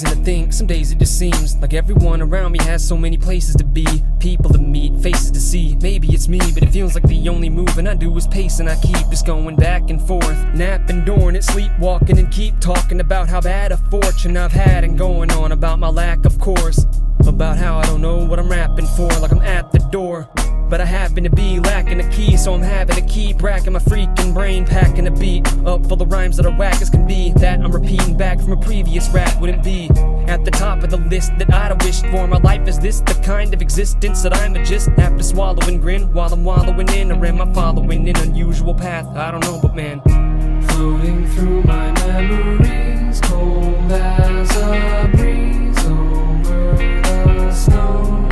amazing to think, some days it just seems like everyone around me has so many places to be, people to meet, faces to see. Maybe it's me, but it feels like the only moving I do is pace, and I keep just going back and forth, napping, doing it, sleepwalking, and keep talking about how bad a fortune I've had, and going on about my lack, of course, about how I don't know what I'm rapping for, like I'm at the door. But I happen to be lacking a key, so I'm having to keep racking my freaking brain, packing a beat up full of rhymes that are whack as can be, that I'm repeating back from a previous rap. Wouldn't be at the top of the list that I'd have wished for. My life is this, the kind of existence that I'm just have to swallow and grin while I'm wallowing in, or am I following an unusual path? I don't know, but man, floating through my memories, cold as a breeze over the snow.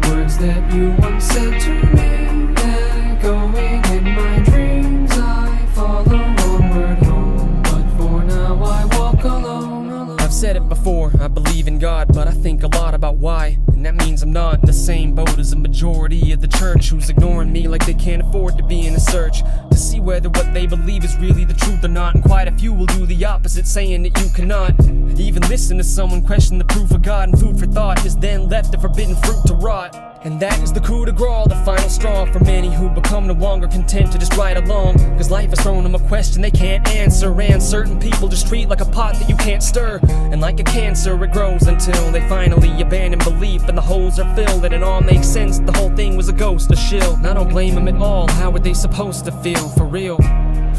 Words that you once said to me, echoing in my dreams. I follow onward home, but for now I walk alone. I've said it before, I believe in God, but I think a lot about why. And that means I'm not in the same boat as a majority of the church who's ignoring me like they can't afford to be in a search to see whether what they believe is really the truth or not. And quite a few will do the opposite, saying that you cannot even listen to someone question the proof of God. And food for thought is then left a forbidden fruit to rot. And that is the coup de grace, the final straw for many who become no longer content to just ride along. Cause life has thrown them a question they can't answer, and certain people just treat like a pot that you can't stir. And like a cancer it grows until they finally abandon belief and the holes are filled, and it all makes sense. The whole thing was a ghost, a shill. And I don't blame them at all, how were they supposed to feel, for real?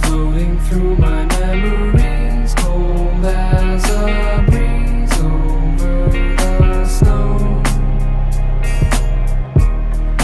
Floating through my memories, cold as a breeze over the snow.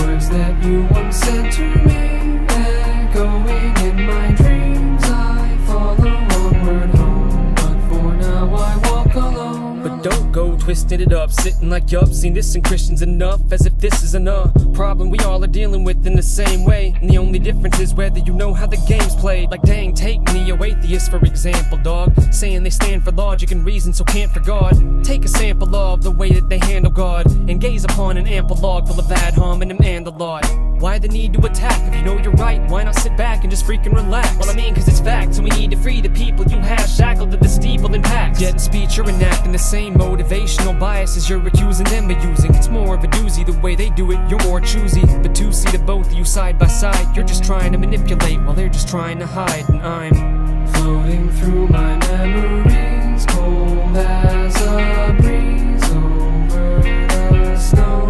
Words that you once said to me, echoing in my dreams. I follow onward home, but for now I walk alone. But don't go twisting it up, sitting like yup, seen this in Christians enough, as if this is enough problem we all are dealing with in the same way. And the only difference is whether you know how the game's played. Like dang, take neo-atheists for example, dog, saying they stand for logic and reason, so can't for God. Take a sample of the way that they handle God, and gaze upon an ample log full of ad hominem and the lot. Why the need to attack? If you know you're right, why not sit back and just freaking relax? Well, I mean, cause it's facts, and we need to free the people you have shackled to the steeple and packs. Yet in speech you're enacting the same motivational biases you're accusing them of using. It's more of a doozy the way they do it, you're more choosy. But to see the both of you side by side, you're just trying to manipulate while they're just trying to hide. And I'm floating through my memories, cold as a breeze over the snow.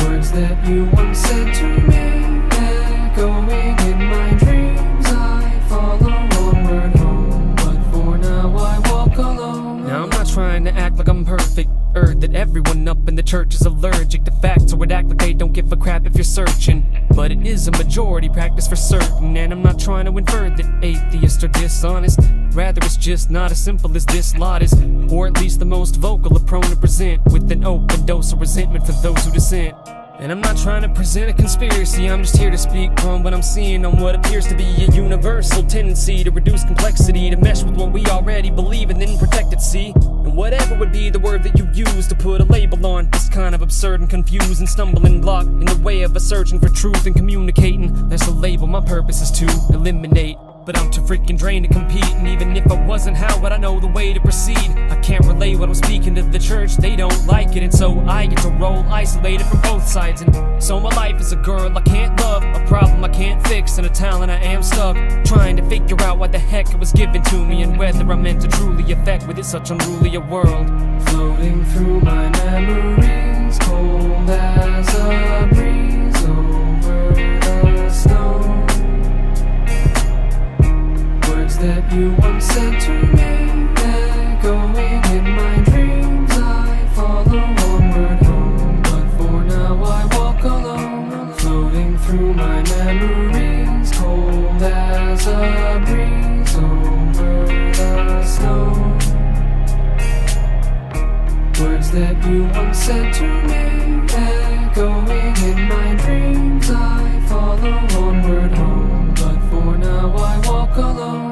Words that you once said to me, echoing in my dreams. I follow onward home, but for now I walk alone. Now I'm not trying to act like I'm perfect, or that everyone up in the church is allergic to facts, or would act like they don't give a crap if you're searching. But it is a majority practice for certain, and I'm not trying to infer that atheists are dishonest. Rather it's just not as simple as this lot is, or at least the most vocal are prone to present with an open dose of resentment for those who dissent. And I'm not trying to present a conspiracy, I'm just here to speak from what I'm seeing on what appears to be a universal tendency to reduce complexity, to mesh with what we already believe and then protect it, see? And whatever would be the word that you use to put a label on this kind of absurd and confused and stumbling block in the way of a searching for truth and communicating, that's a label my purpose is to eliminate. But I'm too freaking drained to compete, and even if I wasn't, how would I know the way to proceed? I can't relay what I'm speaking to the church, they don't like it, and so I get to roll isolated from both sides. And so my life is a girl I can't love, a problem I can't fix, and a talent I am stuck trying to figure out what the heck it was given to me, and whether I'm meant to truly affect with it such unruly a world. Floating through my memories, cold as a breeze over the snow. That you once said to me, echoing in my dreams. I follow onward home, but for now I walk alone. Floating through my memories, cold as a breeze over the snow. Words that you once said to me, echoing in my dreams. I follow onward home, but for now I walk alone.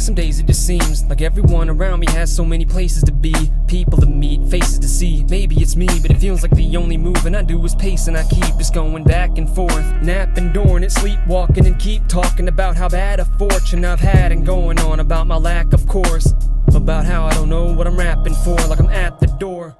Some days it just seems like everyone around me has so many places to be, people to meet, faces to see. Maybe it's me, but it feels like the only moving I do is pace, and I keep just going back and forth, napping, doing it, sleepwalking, and keep talking about how bad a fortune I've had, and going on about my lack of course, about how I don't know what I'm rapping for, like I'm at the door.